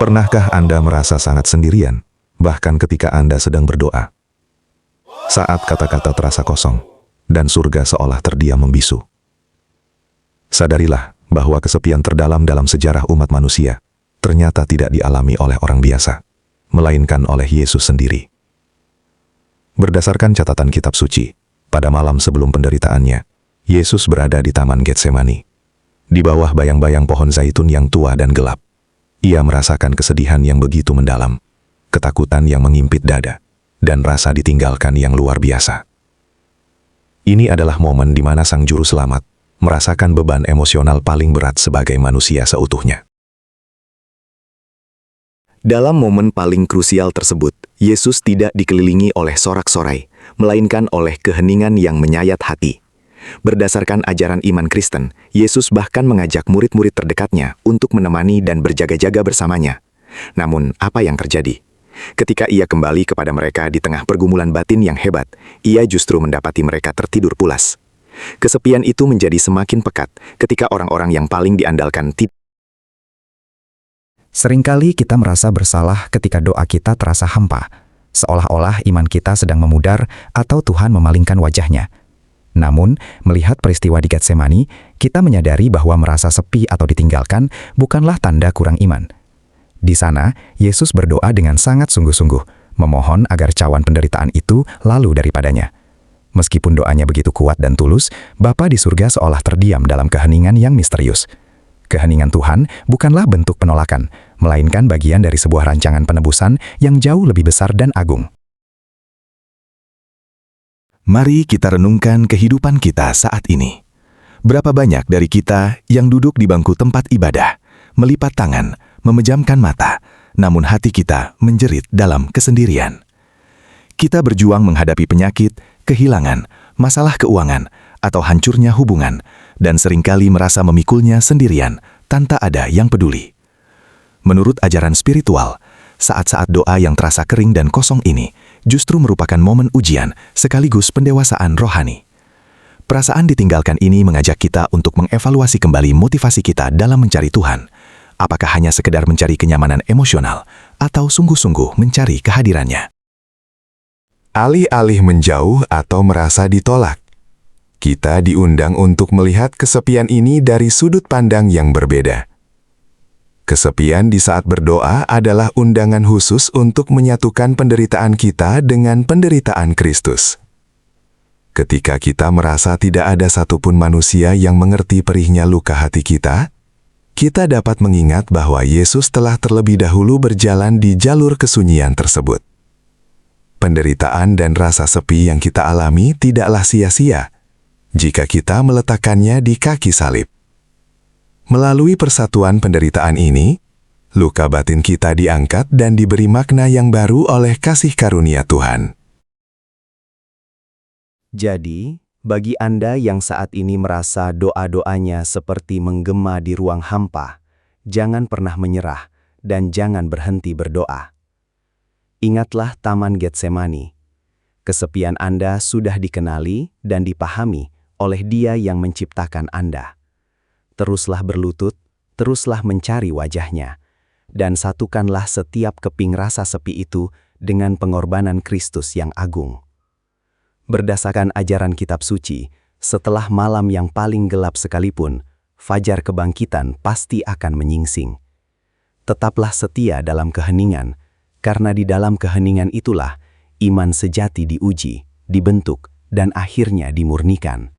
Pernahkah Anda merasa sangat sendirian, bahkan ketika Anda sedang berdoa? Saat kata-kata terasa kosong, dan surga seolah terdiam membisu. Sadarilah bahwa kesepian terdalam dalam sejarah umat manusia ternyata tidak dialami oleh orang biasa, melainkan oleh Yesus sendiri. Berdasarkan catatan kitab suci, pada malam sebelum penderitaannya, Yesus berada di Taman Getsemani. Di bawah bayang-bayang pohon zaitun yang tua dan gelap, ia merasakan kesedihan yang begitu mendalam, ketakutan yang mengimpit dada, dan rasa ditinggalkan yang luar biasa. Ini adalah momen di mana Sang Juru Selamat merasakan beban emosional paling berat sebagai manusia seutuhnya. Dalam momen paling krusial tersebut, Yesus tidak dikelilingi oleh sorak-sorai, melainkan oleh keheningan yang menyayat hati. Berdasarkan ajaran iman Kristen, Yesus bahkan mengajak murid-murid terdekatnya untuk menemani dan berjaga-jaga bersamanya. Namun, apa yang terjadi? Ketika ia kembali kepada mereka di tengah pergumulan batin yang hebat, ia justru mendapati mereka tertidur pulas. Kesepian itu menjadi semakin pekat ketika orang-orang yang paling diandalkan tidak. Seringkali kita merasa bersalah ketika doa kita terasa hampa, seolah-olah iman kita sedang memudar atau Tuhan memalingkan wajahnya. Namun, melihat peristiwa di Getsemani, kita menyadari bahwa merasa sepi atau ditinggalkan bukanlah tanda kurang iman. Di sana, Yesus berdoa dengan sangat sungguh-sungguh, memohon agar cawan penderitaan itu lalu daripadanya. Meskipun doanya begitu kuat dan tulus, Bapa di surga seolah terdiam dalam keheningan yang misterius. Keheningan Tuhan bukanlah bentuk penolakan, melainkan bagian dari sebuah rancangan penebusan yang jauh lebih besar dan agung. Mari kita renungkan kehidupan kita saat ini. Berapa banyak dari kita yang duduk di bangku tempat ibadah, melipat tangan, memejamkan mata, namun hati kita menjerit dalam kesendirian. Kita berjuang menghadapi penyakit, kehilangan, masalah keuangan, atau hancurnya hubungan, dan seringkali merasa memikulnya sendirian tanpa ada yang peduli. Menurut ajaran spiritual, saat-saat doa yang terasa kering dan kosong ini justru merupakan momen ujian sekaligus pendewasaan rohani. Perasaan ditinggalkan ini mengajak kita untuk mengevaluasi kembali motivasi kita dalam mencari Tuhan. Apakah hanya sekedar mencari kenyamanan emosional atau sungguh-sungguh mencari kehadirannya? Alih-alih menjauh atau merasa ditolak, kita diundang untuk melihat kesepian ini dari sudut pandang yang berbeda. Kesepian di saat berdoa adalah undangan khusus untuk menyatukan penderitaan kita dengan penderitaan Kristus. Ketika kita merasa tidak ada satupun manusia yang mengerti perihnya luka hati kita dapat mengingat bahwa Yesus telah terlebih dahulu berjalan di jalur kesunyian tersebut. Penderitaan dan rasa sepi yang kita alami tidaklah sia-sia jika kita meletakkannya di kaki salib. Melalui persatuan penderitaan ini, luka batin kita diangkat dan diberi makna yang baru oleh kasih karunia Tuhan. Jadi, bagi Anda yang saat ini merasa doa-doanya seperti menggema di ruang hampa, jangan pernah menyerah dan jangan berhenti berdoa. Ingatlah Taman Getsemani. Kesepian Anda sudah dikenali dan dipahami oleh Dia yang menciptakan Anda. Teruslah berlutut, teruslah mencari wajahnya, dan satukanlah setiap keping rasa sepi itu dengan pengorbanan Kristus yang agung. Berdasarkan ajaran kitab suci, setelah malam yang paling gelap sekalipun, fajar kebangkitan pasti akan menyingsing. Tetaplah setia dalam keheningan, karena di dalam keheningan itulah iman sejati diuji, dibentuk, dan akhirnya dimurnikan.